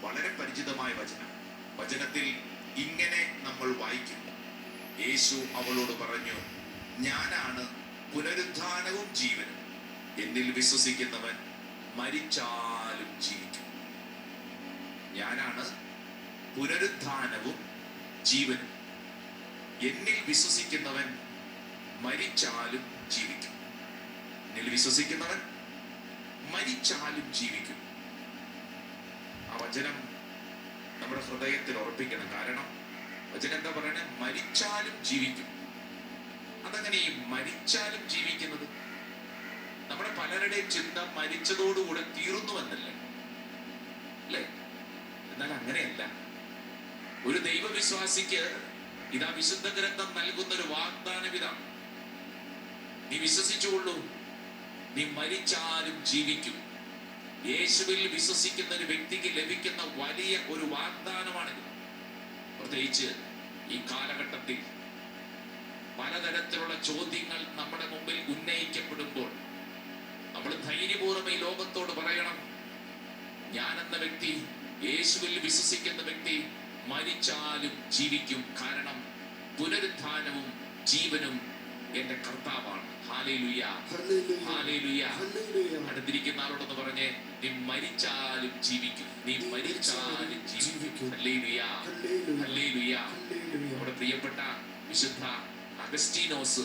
വളരെ പരിചിതമായ വചനം. വചനത്തിൽ ഇങ്ങനെ നമ്മൾ വായിക്കുന്നു: യേശു അവളോട് പറഞ്ഞു, ഞാനാണ് പുനരുത്ഥാനവും ജീവനും. എന്നിൽ വിശ്വസിക്കുന്നവൻ മരിച്ചാലും ജീവിക്കും. ഞാനാണ് പുനരുത്ഥാനവും ജീവനും. എന്നിൽ വിശ്വസിക്കുന്നവൻ മരിച്ചാലും ജീവിക്കും. എന്നിൽ വിശ്വസിക്കുന്നവൻ മരിച്ചാലും ജീവിക്കും. ആ വചനം നമ്മുടെ ഹൃദയത്തിൽ ഉറപ്പിക്കണം. കാരണം വചനം എന്താ പറയണേ? മരിച്ചാലും ജീവിക്കും. അതങ്ങനെ ഈ മരിച്ചാലും ജീവിക്കുന്നത്? നമ്മുടെ പലരുടെയും ചിന്ത മരിച്ചതോടുകൂടെ തീർന്നുവെന്നല്ലേ, അല്ലേ? എന്നാൽ അങ്ങനെയല്ല. ഒരു ദൈവവിശ്വാസിക്ക് ഇതാ വിശുദ്ധ ഗ്രന്ഥം നൽകുന്ന ഒരു വാഗ്ദാനം ഇതാണ്: നീ വിശ്വസിച്ചുകൊള്ളൂ, നീ മരിച്ചാലും ജീവിക്കും. യേശുവിൽ വിശ്വസിക്കുന്ന ഒരു വ്യക്തിക്ക് ലഭിക്കുന്ന വലിയ ഒരു വാഗ്ദാനമാണിത്. പ്രത്യേകിച്ച് ഈ കാലഘട്ടത്തിൽ പലതരത്തിലുള്ള ചോദ്യങ്ങൾ നമ്മുടെ മുമ്പിൽ ഉന്നയിക്കപ്പെടുമ്പോൾ നമ്മൾ ധൈര്യപൂർവ്വം ഈ ലോകത്തോട് പറയണം: ഞാൻ എന്ന വ്യക്തി, യേശുവിൽ വിശ്വസിക്കുന്ന വ്യക്തി മരിച്ചാലും ജീവിക്കും. കാരണം പുനരുത്ഥാനവും ജീവനും എന്റെ കർത്താവാണ്. Hallelujah, hallelujah. അടുത്തിരിക്കുന്ന ആളോടൊന്ന് പറഞ്ഞേ: നീ മരിച്ചാലും ജീവിക്കും, നീ മരിച്ചാലും ജീവിക്കും. Hallelujah, hallelujah. നമ്മുടെ പ്രിയപ്പെട്ട വിശുദ്ധ അഗസ്റ്റീനോസ്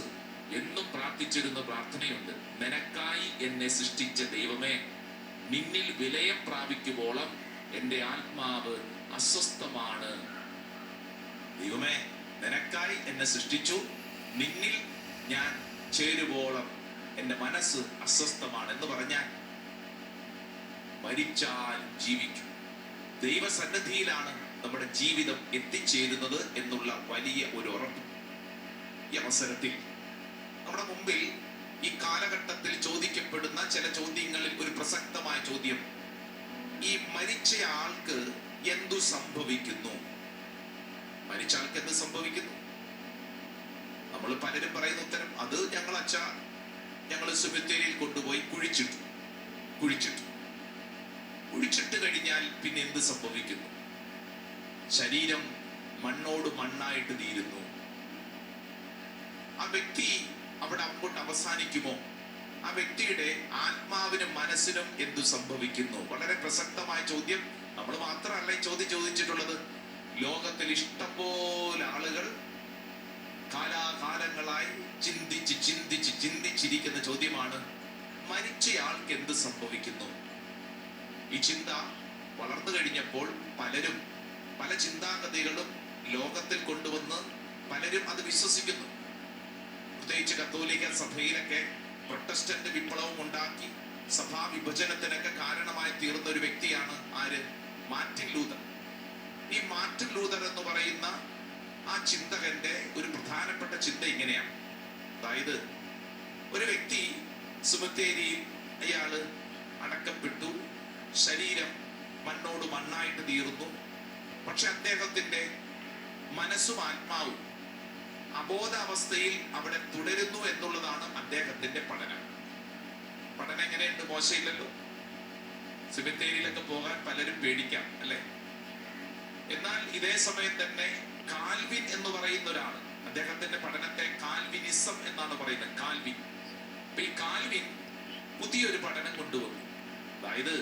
എന്നും പ്രാർത്ഥിച്ചിരുന്ന പ്രാർത്ഥനയുണ്ട്: നിനക്കായി എന്നെ സൃഷ്ടിച്ച ദൈവമേ, നിന്നിൽ വിലയം പ്രാപിക്കുമ്പോളം എന്റെ ആത്മാവ് അസ്വസ്ഥമാണ്. ദൈവമേ, നിനക്കായി എന്നെ സൃഷ്ടിച്ചു, നിന്നിൽ ഞാൻ ചേരുവോളം എന്റെ മനസ്സ് അസ്വസ്ഥമാണ് എന്ന് പറഞ്ഞാൽ മരിച്ചാൽ ജീവിക്കും. ദൈവസന്നിധിയിലാണ് നമ്മുടെ ജീവിതം എത്തിച്ചേരുന്നത് എന്നുള്ള വലിയ ഒരു ഉറപ്പ്. ഈ അവസരത്തിൽ നമ്മുടെ മുമ്പിൽ ഈ കാലഘട്ടത്തിൽ ചോദിക്കപ്പെടുന്ന ചില ചോദ്യങ്ങളിൽ ഒരു പ്രസക്തമായ ചോദ്യം: ഈ മരിച്ച ആൾക്ക് എന്തു സംഭവിക്കുന്നു? മരിച്ച ആൾക്ക് എന്ത് സംഭവിക്കുന്നു? നമ്മൾ പലരും പറയുന്ന ഉത്തരം: അത് ഞങ്ങൾ സെമിത്തേരിയിൽ കൊണ്ടുപോയി കുഴിച്ചിട്ട് കഴിഞ്ഞാൽ പിന്നെ എന്ത് സംഭവിക്കുന്നു? ശരീരം മണ്ണോട് മണ്ണായിട്ട് തീരുന്നു. ആ വ്യക്തി അവിടെ അങ്ങോട്ട് അവസാനിക്കുമോ? ആ വ്യക്തിയുടെ ആത്മാവിനും മനസ്സിനും എന്തു സംഭവിക്കുന്നു? വളരെ പ്രസക്തമായ ചോദ്യം. നമ്മൾ മാത്രമല്ല ഈ ചോദ്യം ചോദിച്ചിട്ടുള്ളത്. ലോകത്തിൽ ഇഷ്ടംപോലെ ആളുകൾ കാലാകാലങ്ങളായി ചിന്തിച്ചിരിക്കുന്ന ചോദ്യമാണ്: മരിച്ചയാൾക്ക് എന്ത് സംഭവിക്കുന്നു? ഈ ചിന്ത വളർന്നു കഴിഞ്ഞപ്പോൾ പലരും പല ചിന്താഗതികളും ലോകത്തിൽ കൊണ്ടുവന്ന് പലരും അത് വിശ്വസിക്കുന്നു. പ്രത്യേകിച്ച് കത്തോലിക്ക സഭയിലൊക്കെ പ്രൊട്ടസ്റ്റന്റ് വിപ്ലവം ഉണ്ടാക്കി സഭാ വിഭജനത്തിനൊക്കെ കാരണമായി തീർന്ന ഒരു വ്യക്തിയാണ് ആര്? Martin Luther. ഈ മാർട്ടിൻ ലൂതർ എന്ന് പറയുന്ന ആ ചിന്തകന്റെ ഒരു പ്രധാനപ്പെട്ട ചിന്ത ഇങ്ങനെയാണ്. അതായത് ഒരു വ്യക്തി സുമത്തേരിയിൽ അയാള് അടക്കപ്പെട്ടു, ശരീരം മണ്ണോട് മണ്ണായിട്ട് തീർന്നു. പക്ഷെ അദ്ദേഹത്തിന്റെ മനസ്സും ആത്മാവും അബോധാവസ്ഥയിൽ അവിടെ തുടരുന്നു എന്നുള്ളതാണ് അദ്ദേഹത്തിന്റെ പഠനം. പഠനം എങ്ങനെയുണ്ട്? മോശമില്ലല്ലോ. സെമിത്തേരിയിലൊക്കെ പോകാൻ പലരും പേടിക്കാം, അല്ലെ? എന്നാൽ ഇതേ സമയം തന്നെ കാൽവിൻ എന്ന് പറയുന്ന ഒരാൾ, അദ്ദേഹത്തിന്റെ പഠനത്തെ കാൽവിനിസം എന്നാണ് പറയുന്നത്. കാൽവിൻ. അപ്പൊ ഈ കാൽവിൻ പുതിയൊരു പഠനം കൊണ്ടുവന്നു. അതായത്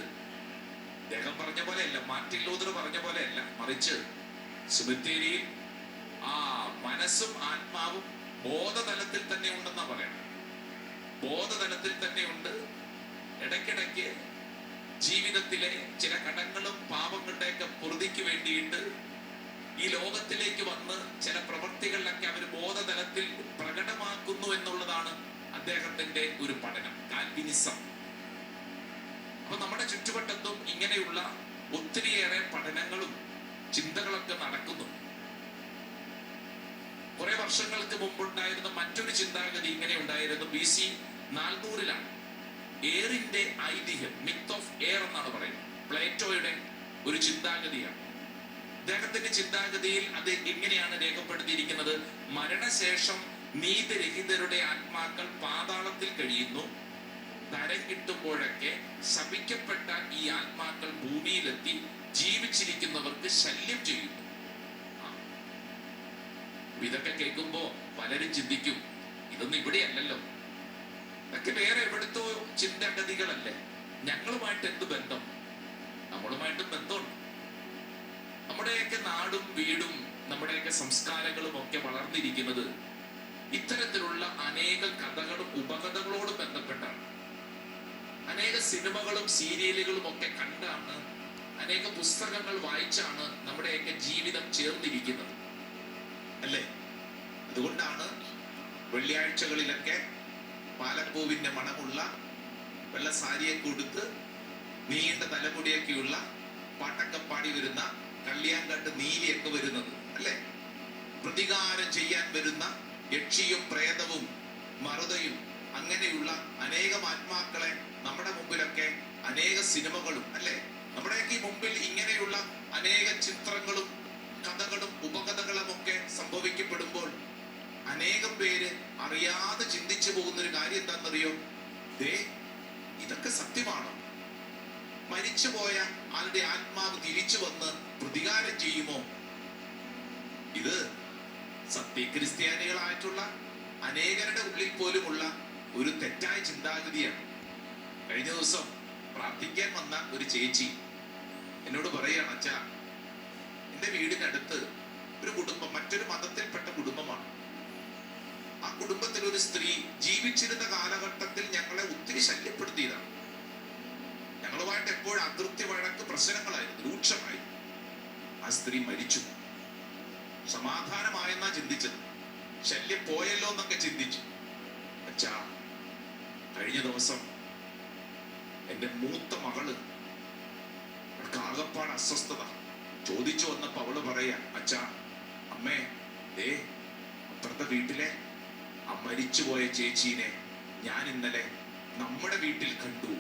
അദ്ദേഹം പറഞ്ഞ പോലെയല്ല, മാർട്ടിൻ ലൂതർ പറഞ്ഞ പോലെയല്ല, മറിച്ച് സെമിത്തേരിയിൽ ആ മനസ്സും ആത്മാവും ബോധതലത്തിൽ തന്നെ ഉണ്ടെന്നാ പറയണം. ബോധതലത്തിൽ തന്നെ ഉണ്ട്. ഇടയ്ക്കിടയ്ക്ക് ജീവിതത്തിലെ ചില കടങ്ങളും പാപങ്ങളുടെയൊക്കെ പൊറുതിക്ക് വേണ്ടിയിട്ട് ഈ ലോകത്തിലേക്ക് വന്ന് ചില പ്രവൃത്തികളിലൊക്കെ അവർ ബോധതലത്തിൽ പ്രകടമാക്കുന്നു എന്നുള്ളതാണ് അദ്ദേഹത്തിന്റെ ഒരു പഠനം, കാൽവിനിസം. അപ്പൊ നമ്മുടെ ചുറ്റുവട്ടത്തും ഇങ്ങനെയുള്ള ഒത്തിരിയേറെ പഠനങ്ങളും ചിന്തകളൊക്കെ നടക്കുന്നു. കുറെ വർഷങ്ങൾക്ക് മുമ്പുണ്ടായിരുന്ന മറ്റൊരു ചിന്താഗതി ഇങ്ങനെ ഉണ്ടായിരുന്നു. BC 400-ലാണ് എയറിന്റെ ഐതിഹ്യം, മിത്ത് ഓഫ് എയർ എന്നാണ് പറയുന്നത്. പ്ലേറ്റോയുടെ ഒരു ചിന്താഗതിയാണ്. അദ്ദേഹത്തിന്റെ ചിന്താഗതിയിൽ അത് എങ്ങനെയാണ് രേഖപ്പെടുത്തിയിരിക്കുന്നത്? മരണശേഷം നീതിരഹിതരുടെ ആത്മാക്കൾ പാതാളത്തിൽ കഴിയുന്നു. തരം കിട്ടുമ്പോഴൊക്കെ ശപിക്കപ്പെട്ട ഈ ആത്മാക്കൾ ഭൂമിയിലെത്തി ജീവിച്ചിരിക്കുന്ന ശല്യം ചെയ്യുന്നു. ഇതൊക്കെ കേൾക്കുമ്പോ പലരും ചിന്തിക്കും, ഇതൊന്നും ഇവിടെയല്ലല്ലോ, ഇതൊക്കെ വേറെ എവിടുത്തോ ചിന്താഗതികളല്ലേ, ഞങ്ങളുമായിട്ട് എന്ത് ബന്ധം? നമ്മളുമായിട്ടും ബന്ധമുണ്ട്. നമ്മുടെയൊക്കെ നാടും വീടും നമ്മുടെയൊക്കെ സംസ്കാരങ്ങളും ഒക്കെ വളർന്നിരിക്കുന്നത് ഇത്തരത്തിലുള്ള അനേക കഥകളും ഉപകഥകളോട് ബന്ധപ്പെട്ടാണ്. അനേക സിനിമകളും സീരിയലുകളും ഒക്കെ കണ്ടാണ്, അനേക പുസ്തകങ്ങൾ വായിച്ചാണ് നമ്മുടെയൊക്കെ ജീവിതം ചേർന്നിരിക്കുന്നത്, അല്ലേ? അതുകൊണ്ടാണ് വെള്ളിയാഴ്ചകളിലൊക്കെ പാലപ്പൂവിന്റെ മണമുള്ള വെള്ള സാരിയൊക്കെ ഉടുത്ത് നീണ്ട തലമുടിയൊക്കെയുള്ള പാട്ടൊക്കെ പാടി വരുന്ന, കള്ളിയാങ്കാട്ട് നീലിയൊക്കെ വരുന്നത്, അല്ലേ? പ്രതികാരം ചെയ്യാൻ വരുന്ന യക്ഷിയും പ്രേതവും മറുതയും അങ്ങനെയുള്ള അനേകം ആത്മാക്കളെ നമ്മുടെ മുമ്പിലൊക്കെ അനേക സിനിമകളും, അല്ലേ? നമ്മുടെയൊക്കെ മുമ്പിൽ ഇങ്ങനെയുള്ള അനേക ചിത്രങ്ങളും കഥകളും ഉപകഥകളും ഒക്കെ സംഭവിക്കപ്പെടുമ്പോൾ അനേകം പേര് അറിയാതെ ചിന്തിച്ചു പോകുന്ന ഒരു കാര്യം എന്താണെന്നറിയോ? ഇതൊക്കെ സത്യമാണോ? മരിച്ചുപോയ ആളുടെ ആത്മാവ് തിരിച്ചു വന്ന് പ്രതികാരം ചെയ്യുമോ? ഇത് സത്യക്രിസ്ത്യാനികളായിട്ടുള്ള അനേകരുടെ ഉള്ളിൽ പോലുമുള്ള ഒരു തെറ്റായ ചിന്താഗതിയാണ്. കഴിഞ്ഞ ദിവസം പ്രാർത്ഥിക്കാൻ വന്ന ഒരു ചേച്ചി എന്നോട് പറയുകയാണ്, അച്ഛാ, എന്റെ വീടിനടുത്ത് ഒരു കുടുംബം, മറ്റൊരു മതത്തിൽപ്പെട്ട കുടുംബമാണ്. ആ കുടുംബത്തിൽ ഒരു സ്ത്രീ ജീവിച്ചിരുന്ന കാലഘട്ടത്തിൽ ഞങ്ങളെ ഒത്തിരി ശല്യപ്പെടുത്തിയതാണ്. ഞങ്ങളുമായിട്ട് എപ്പോഴും അതൃപ്തി, വഴക്ക്, പ്രശ്നങ്ങളായിരുന്നു, രൂക്ഷമായി. ആ സ്ത്രീ മരിച്ചു. സമാധാനമായെന്നാ ചിന്തിച്ചത്, ശല്യം പോയല്ലോ എന്നൊക്കെ ചിന്തിച്ചു. അച്ഛാ, കഴിഞ്ഞ ദിവസം എന്റെ മൂത്ത മകള്, ആകപ്പാട് അസ്വസ്ഥത, ചോദിച്ചു വന്നപ്പോ അവള് പറയാ, അച്ഛാ, അമ്മേ, അപ്പുറത്തെ വീട്ടിലെ ആ മരിച്ചുപോയ ചേച്ചീനെ ഞാൻ ഇന്നലെ നമ്മുടെ വീട്ടിൽ കണ്ടു.